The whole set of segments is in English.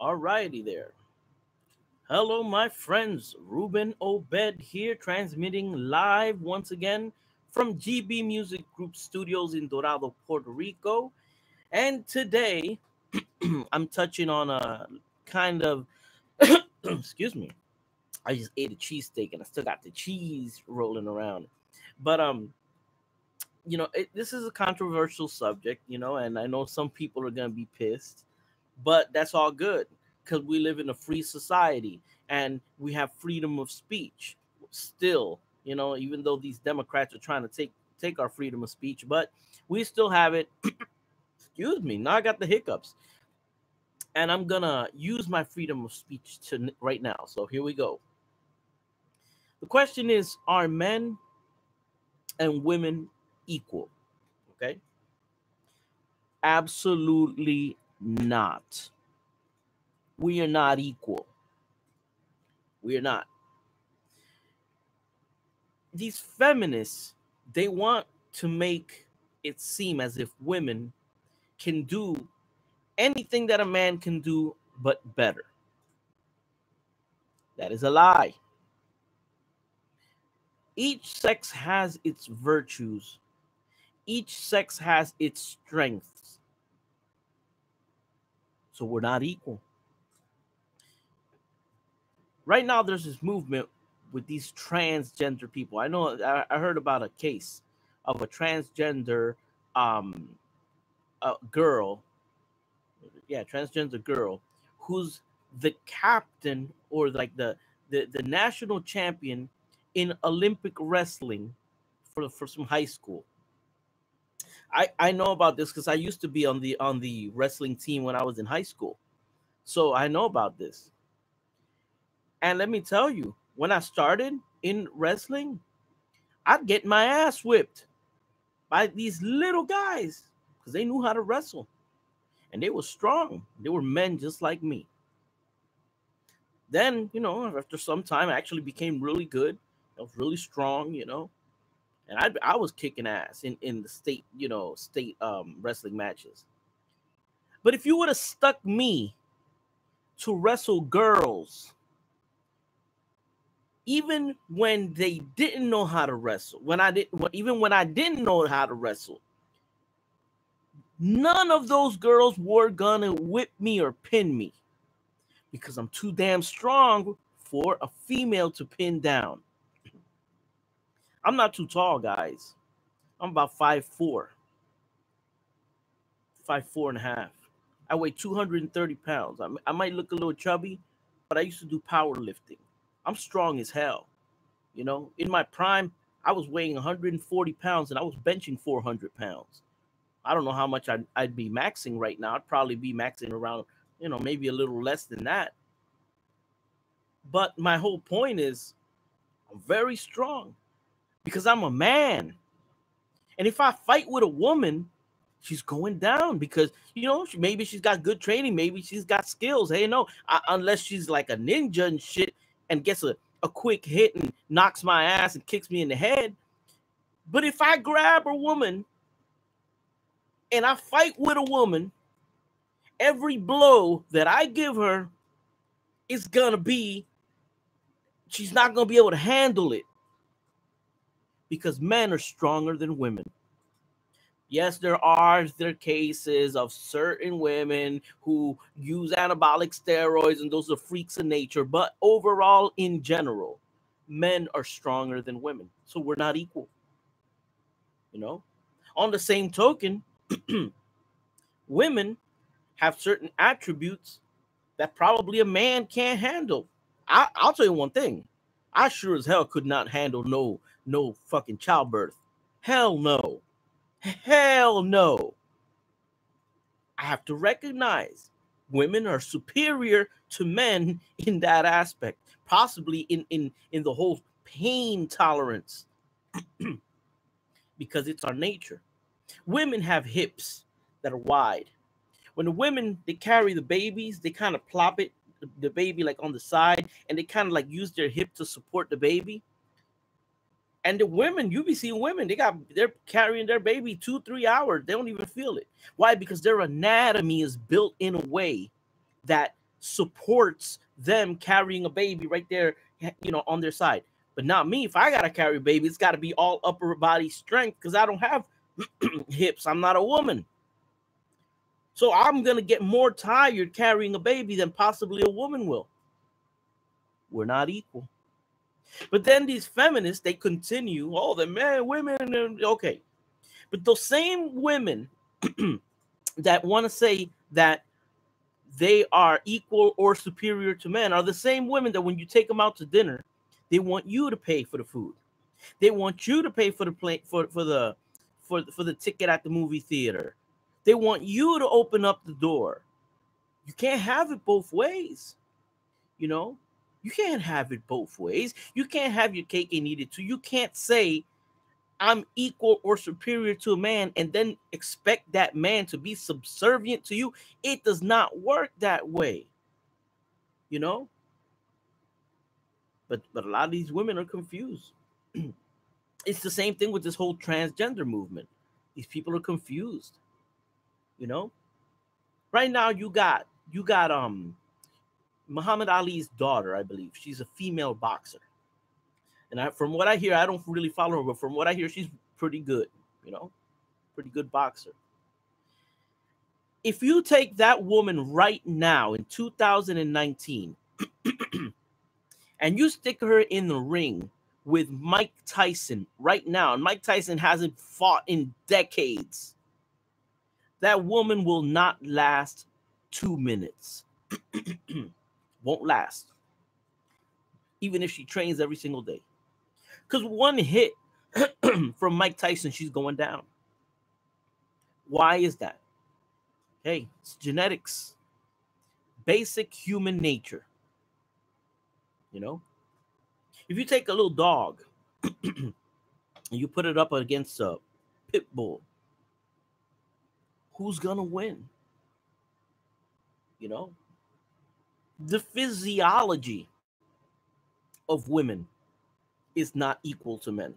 Alrighty there. Hello, my friends. Ruben Obed here, transmitting live once again from GB Music Group Studios in Dorado, Puerto Rico. And today, I'm touching on a kind of, excuse me, I just ate a cheesesteak and I still got the cheese rolling around. But this is a controversial subject, and I know some people are gonna be pissed, but that's all good because we live in a free society and we have freedom of speech. Still, even though these Democrats are trying to take our freedom of speech, but we still have it. Excuse me, now I got the hiccups, and I'm gonna use my freedom of speech to right now. So here we go. The question is: are men and women equal? Okay, absolutely not. We are not equal. We are not. These feminists, they want to make it seem as if women can do anything that a man can do, but better. That is a lie. Each sex has its virtues, each sex has its strengths. So we're not equal. Right now, there's this movement with these transgender people. I heard about a case of a transgender um, girl, yeah, transgender girl, who's the captain or like the national champion in Olympic wrestling for some high school. I know about this because I used to be on the wrestling team when I was in high school, so I know about this. And let me tell you, when I started in wrestling, I'd get my ass whipped by these little guys because they knew how to wrestle and they were strong. They were men just like me. Then, after some time, I actually became really good. I was really strong, and I was kicking ass in the state wrestling matches. But if you would have stuck me to wrestle girls, even when they didn't know how to wrestle, even when I didn't know how to wrestle, none of those girls were gonna whip me or pin me because I'm too damn strong for a female to pin down. I'm not too tall, guys. I'm about 5'4", 5'4" and a half. I weigh 230 pounds. I might look a little chubby, but I used to do powerlifting. I'm strong as hell. In my prime, I was weighing 140 pounds and I was benching 400 pounds. I don't know how much I'd be maxing right now. I'd probably be maxing around, maybe a little less than that. But my whole point is I'm very strong because I'm a man. And if I fight with a woman, she's going down because maybe she's got good training, maybe she's got skills. Hey, no, unless she's like a ninja and shit and gets a quick hit and knocks my ass and kicks me in the head. But if I grab a woman and I fight with a woman, every blow that I give her is gonna be, she's not gonna be able to handle it because men are stronger than women. Yes, there are cases of certain women who use anabolic steroids, and those are freaks of nature. But overall, in general, men are stronger than women, so we're not equal. You know. On the same token, women have certain attributes that probably a man can't handle. I'll tell you one thing: I sure as hell could not handle no fucking childbirth. Hell no. Hell no. I have to recognize women are superior to men in that aspect, possibly in the whole pain tolerance, because it's our nature. Women have hips that are wide. When the women they carry the babies, they kind of plop the baby like on the side, and they kind of like use their hip to support the baby. And the women, you be seeing women, they're carrying their baby 2-3 hours. They don't even feel it. Why? Because their anatomy is built in a way that supports them carrying a baby right there, on their side. But not me. If I gotta carry a baby, it's got to be all upper body strength because I don't have hips. I'm not a woman. So I'm going to get more tired carrying a baby than possibly a woman will. We're not equal. But then these feminists, they continue, the men, women, okay. But those same women that want to say that they are equal or superior to men are the same women that when you take them out to dinner, they want you to pay for the food. They want you to pay for the plane, for the ticket at the movie theater. They want you to open up the door. You can't have it both ways. You can't have it both ways. You can't have your cake and eat it too. You can't say I'm equal or superior to a man and then expect that man to be subservient to you. It does not work that way. But a lot of these women are confused. It's the same thing with this whole transgender movement. These people are confused. Right now you got Muhammad Ali's daughter, I believe. She's a female boxer. And from what I hear, I don't really follow her, but from what I hear, she's pretty good, pretty good boxer. If you take that woman right now in 2019 and you stick her in the ring with Mike Tyson right now, and Mike Tyson hasn't fought in decades, that woman will not last 2 minutes. Won't last. Even if she trains every single day. Because one hit from Mike Tyson, she's going down. Why is that? Hey, it's genetics. Basic human nature. If you take a little dog and you put it up against a pit bull, who's gonna win? The physiology of women is not equal to men.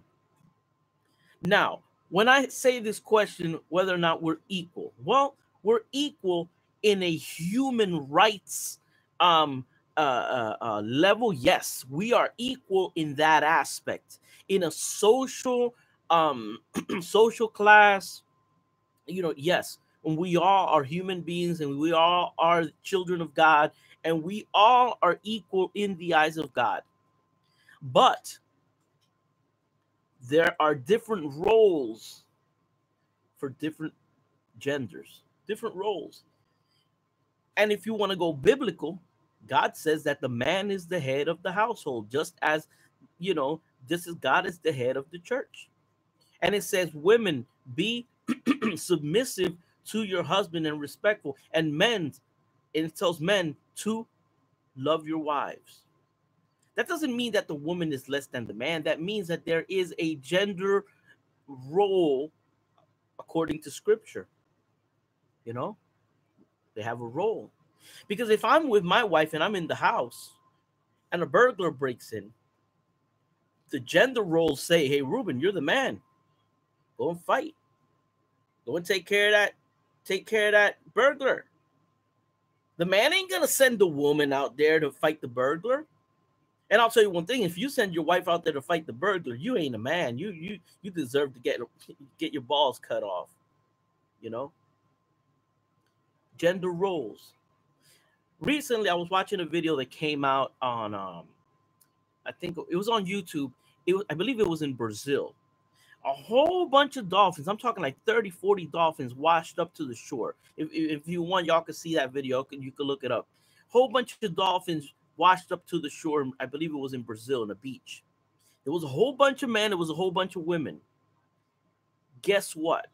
Now, when I say this question, whether or not we're equal, well, we're equal in a human rights level. Yes, we are equal in that aspect. In a social social class, yes, and we all are human beings and we all are children of God and we all are equal in the eyes of God. But there are different roles for different genders, different roles. And if you want to go biblical, God says that the man is the head of the household, just as, this is God is the head of the church. And it says, women, be submissive to your husband and respectful. And it tells men to love your wives. That doesn't mean that the woman is less than the man. That means that there is a gender role according to scripture. They have a role. Because if I'm with my wife and I'm in the house and a burglar breaks in, the gender roles say, hey, Ruben, you're the man. Go and fight. Go and take care of that burglar. The man ain't going to send the woman out there to fight the burglar. And I'll tell you one thing, if you send your wife out there to fight the burglar, you ain't a man. You deserve to get your balls cut off. Gender roles. Recently, I was watching a video that came out on, I think it was on YouTube. I believe it was in Brazil. A whole bunch of dolphins. I'm talking like 30, 40 dolphins washed up to the shore. If you want, y'all can see that video. You can look it up. Whole bunch of dolphins washed up to the shore. I believe it was in Brazil, on a beach. There was a whole bunch of men. There was a whole bunch of women. Guess what?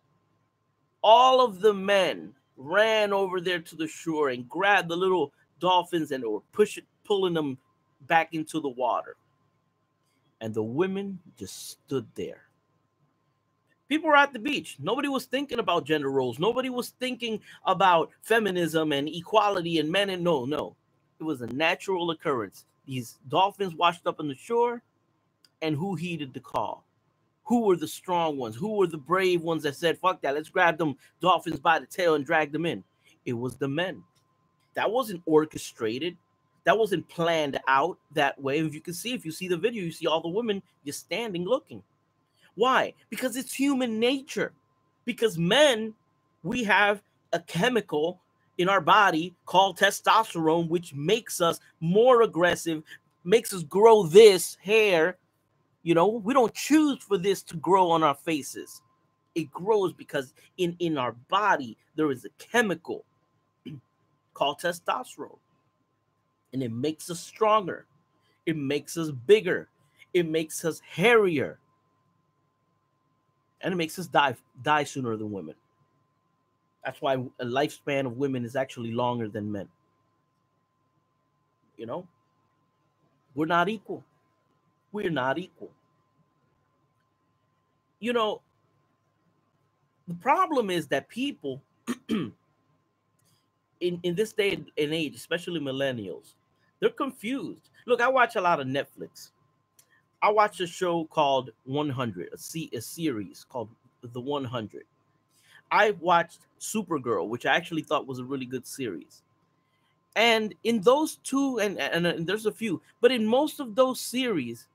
All of the men ran over there to the shore and grabbed the little dolphins and they were pulling them back into the water. And the women just stood there. People were at the beach. Nobody was thinking about gender roles. Nobody was thinking about feminism and equality and men. And no. It was a natural occurrence. These dolphins washed up on the shore, and who heeded the call? Who were the strong ones? Who were the brave ones that said, fuck that, let's grab them dolphins by the tail and drag them in? It was the men. That wasn't orchestrated. That wasn't planned out that way. If you see the video, you see all the women just standing looking. Why? Because it's human nature. Because men, we have a chemical in our body called testosterone, which makes us more aggressive, makes us grow this hair. You know, we don't choose for this to grow on our faces. It grows because in our body there is a chemical called testosterone, and it makes us stronger. It makes us bigger. It makes us hairier, and it makes us die sooner than women. That's why a lifespan of women is actually longer than men. You know, we're not equal. We're not equal. You know, the problem is that people in this day and age, especially millennials, they're confused. Look, I watch a lot of Netflix. I watched a show called 100, a series called The 100. I watched Supergirl, which I actually thought was a really good series. And in those two, and there's a few, but in most of those series,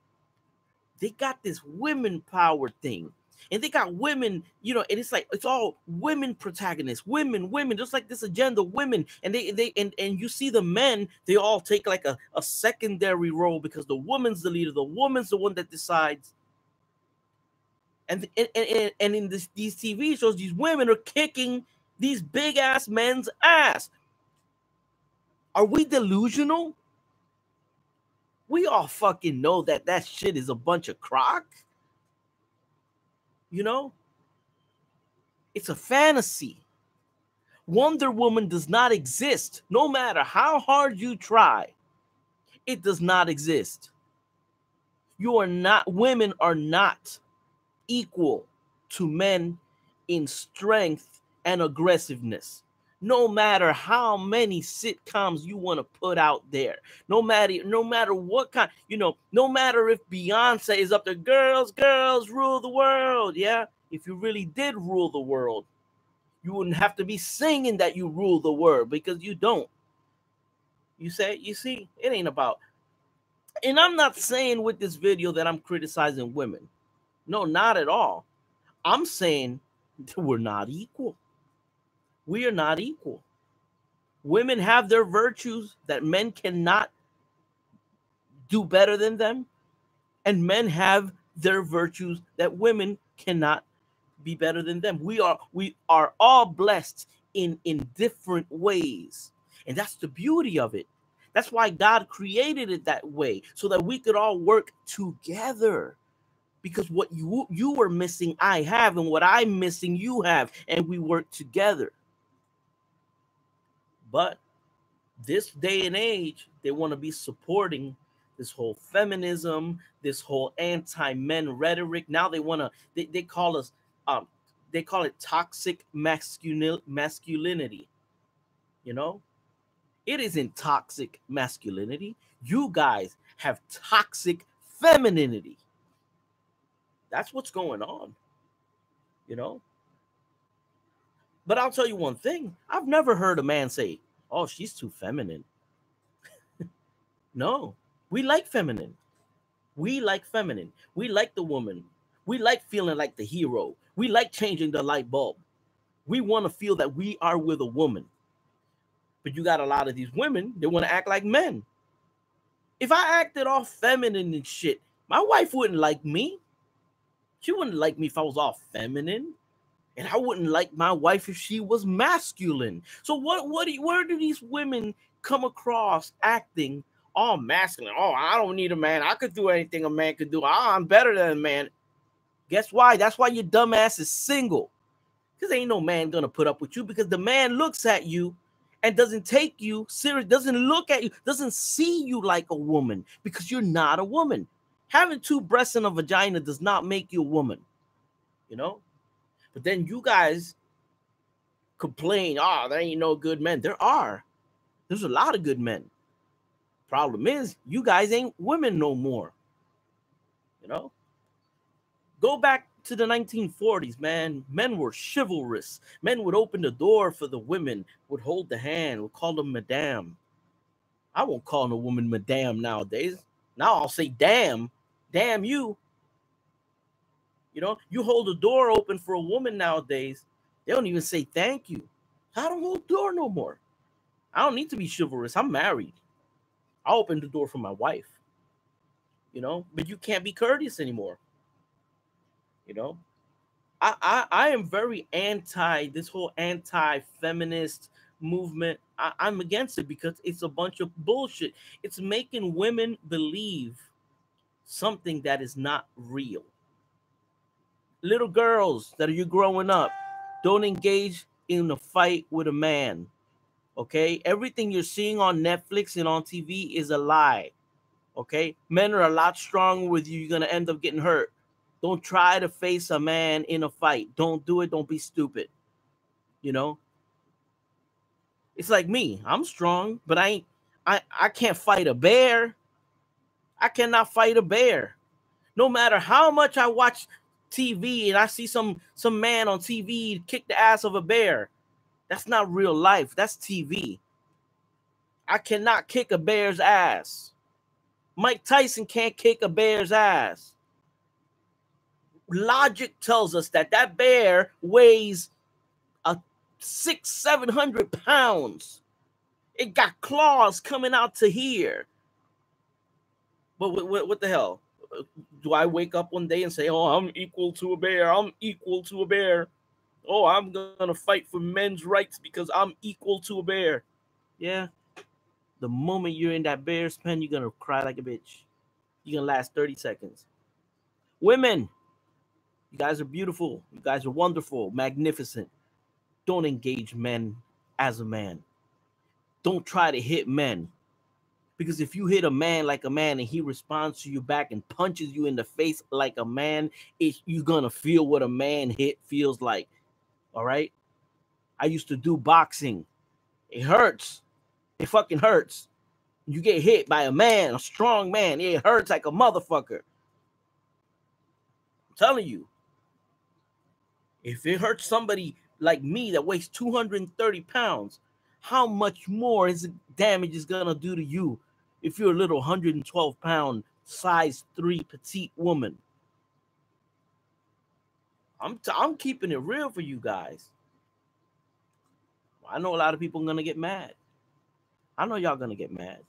they got this women power thing. And they got women, you know, and it's like it's all women protagonists, women, just like this agenda, women. And and you see the men, they all take like a secondary role because the woman's the leader, the woman's the one that decides. And in these TV shows, these women are kicking these big ass men's ass. Are we delusional? We all fucking know that shit is a bunch of crock. You know, it's a fantasy. Wonder Woman does not exist. No matter how hard you try, it does not exist. Women are not equal to men in strength and aggressiveness. No matter how many sitcoms you want to put out there, no matter what kind, you know, no matter if Beyonce is up there, girls rule the world. Yeah, if you really did rule the world, you wouldn't have to be singing that you rule the world, because you don't. You see, it ain't about. And I'm not saying with this video that I'm criticizing women. No, not at all. I'm saying we're not equal. We are not equal. Women have their virtues that men cannot do better than them, and men have their virtues that women cannot be better than them. We are all blessed in different ways, and that's the beauty of it. That's why God created it that way, so that we could all work together. Because what you were missing, I have, and what I'm missing, you have, and we work together. But this day and age, they want to be supporting this whole feminism, this whole anti-men rhetoric. Now they want to, they call us, they call it toxic masculinity. You know, it isn't toxic masculinity. You guys have toxic femininity. That's what's going on, you know. But I'll tell you one thing. I've never heard a man say, oh, she's too feminine. No, we like feminine. We like feminine. We like the woman. We like feeling like the hero. We like changing the light bulb. We want to feel that we are with a woman. But you got a lot of these women, they want to act like men. If I acted all feminine and shit, my wife wouldn't like me. She wouldn't like me if I was all feminine. And I wouldn't like my wife if she was masculine. So where do these women come across acting all masculine? Oh, I don't need a man. I could do anything a man could do. I'm better than a man. Guess why? That's why your dumb ass is single. Because ain't no man gonna put up with you, because the man looks at you and doesn't take you serious, doesn't look at you, doesn't see you like a woman, because you're not a woman. Having two breasts and a vagina does not make you a woman, you know? But then you guys complain, oh, there ain't no good men. There's a lot of good men. Problem is, you guys ain't women no more. You know? Go back to the 1940s, man, men were chivalrous. Men would open the door for the women, would hold the hand, would call them madame. I won't call no woman madame nowadays. Now I'll say damn. Damn you. You know, you hold the door open for a woman nowadays, they don't even say thank you. I don't hold the door no more. I don't need to be chivalrous. I'm married. I'll open the door for my wife. You know, but you can't be courteous anymore. You know, I am very anti this whole anti-feminist movement. I'm against it because it's a bunch of bullshit. It's making women believe something that is not real. Little girls that are you growing up, don't engage in a fight with a man. Okay, everything you're seeing on Netflix and on TV is a lie. Okay, men are a lot stronger with you. You're gonna end up getting hurt. Don't try to face a man in a fight. Don't do it. Don't be stupid. You know, it's like me. I'm strong, but I can't fight a bear. I cannot fight a bear. No matter how much I watch TV and I see some man on TV kick the ass of a bear, that's not real life. That's TV. I cannot kick a bear's ass. Mike Tyson can't kick a bear's ass. Logic tells us that that bear weighs a 600-700 pounds. It got claws coming out to here. But what the hell? Do I wake up one day and say, oh, I'm equal to a bear. I'm equal to a bear. Oh, I'm going to fight for men's rights because I'm equal to a bear. Yeah. The moment you're in that bear's pen, you're going to cry like a bitch. You're going to last 30 seconds. Women, you guys are beautiful. You guys are wonderful, magnificent. Don't engage men as a man. Don't try to hit men. Because if you hit a man like a man and he responds to you back and punches you in the face like a man, you're going to feel what a man hit feels like. All right? I used to do boxing. It hurts. It fucking hurts. You get hit by a man, a strong man. It hurts like a motherfucker. I'm telling you. If it hurts somebody like me that weighs 230 pounds, how much more damage is going to do to you if you're a little 112-pound, size 3 petite woman? I'm keeping it real for you guys. I know a lot of people are going to get mad. I know y'all going to get mad.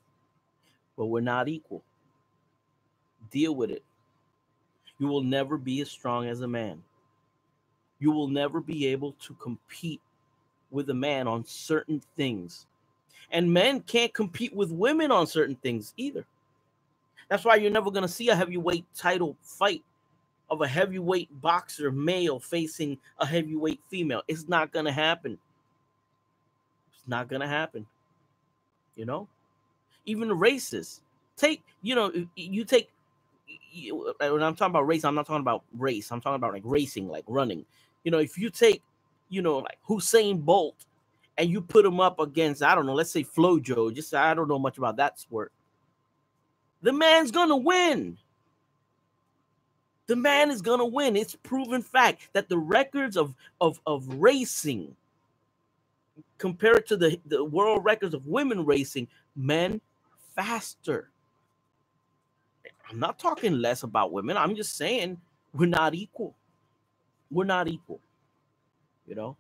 But we're not equal. Deal with it. You will never be as strong as a man. You will never be able to compete with a man on certain things. And men can't compete with women on certain things either. That's why you're never going to see a heavyweight title fight of a heavyweight boxer male facing a heavyweight female. It's not going to happen. It's not going to happen. You know? Even the races. When I'm talking about race, I'm not talking about race. I'm talking about like racing, like running. You know, if you take, like Usain Bolt and you put him up against, I don't know, let's say Flojo, I don't know much about that sport. The man's going to win. The man is going to win. It's proven fact that the records of racing compared to the world records of women racing, men faster. I'm not talking less about women. I'm just saying we're not equal. We're not equal. You know?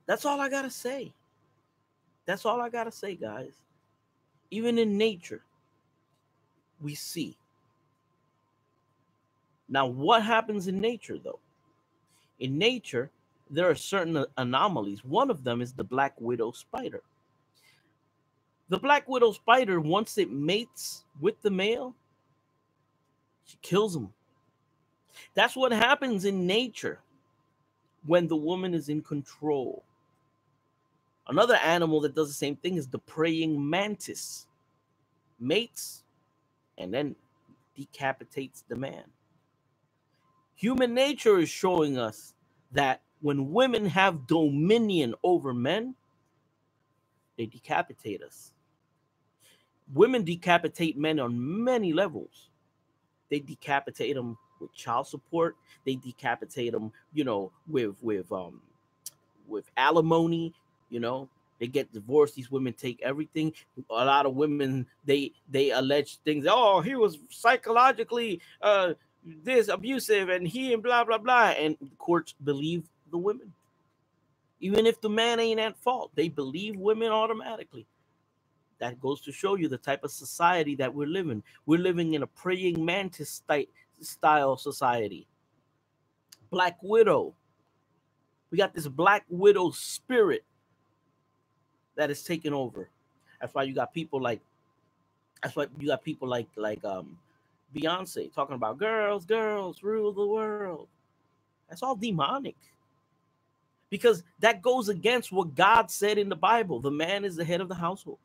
That's all I got to say. That's all I got to say, guys. Even in nature, we see. Now, what happens in nature, though? In nature, there are certain anomalies. One of them is the black widow spider. The black widow spider, once it mates with the male, she kills him. That's what happens in nature when the woman is in control. Another animal that does the same thing is the praying mantis. Mates and then decapitates the man. Human nature is showing us that when women have dominion over men, they decapitate us. Women decapitate men on many levels. They decapitate them with child support. They decapitate them, with alimony. You know, they get divorced. These women take everything. A lot of women, they allege things. Oh, he was psychologically this abusive, and he and blah blah blah. And the courts believe the women, even if the man ain't at fault. They believe women automatically. That goes to show you the type of society that we're living. We're living in a praying mantis style society. Black Widow. We got this Black Widow spirit that is taking over. That's why you got people like Beyonce talking about girls, girls rule the world. That's all demonic. Because that goes against what God said in the Bible. The man is the head of the household.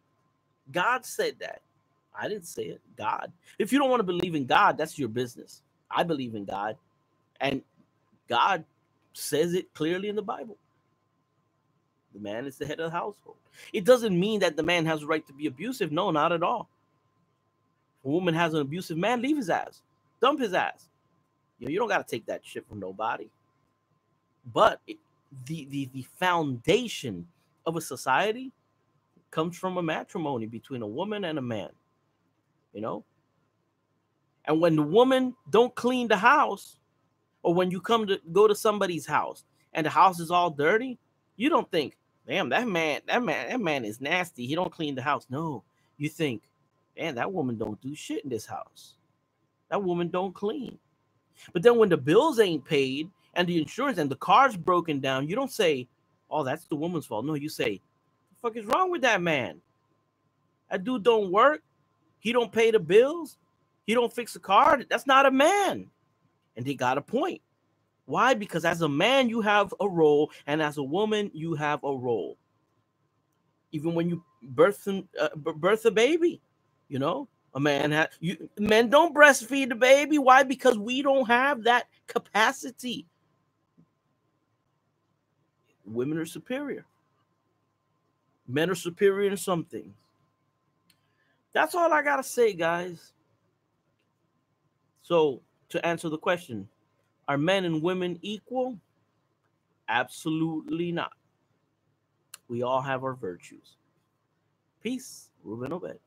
God said that. I didn't say it. God. If you don't want to believe in God, that's your business. I believe in God. And God says it clearly in the Bible. The man is the head of the household. It doesn't mean that the man has a right to be abusive. No, not at all. If a woman has an abusive man, leave his ass. Dump his ass. You don't got to take that shit from nobody. But the foundation of a society comes from a matrimony between a woman and a man. You know? And when the woman don't clean the house, or when you go to somebody's house and the house is all dirty, you don't think, damn, that man is nasty. He don't clean the house. No, you think, damn, that woman don't do shit in this house. That woman don't clean. But then when the bills ain't paid and the insurance and the car's broken down, you don't say, oh, that's the woman's fault. No, you say, what the fuck is wrong with that man? That dude don't work. He don't pay the bills. He don't fix the car. That's not a man. And they got a point. Why? Because as a man, you have a role, and as a woman, you have a role. Even when you birth a baby, men don't breastfeed the baby. Why? Because we don't have that capacity. Women are superior. Men are superior in some things. That's all I gotta say, guys. So, to answer the question, are men and women equal? Absolutely not. We all have our virtues. Peace. Ruben Obed.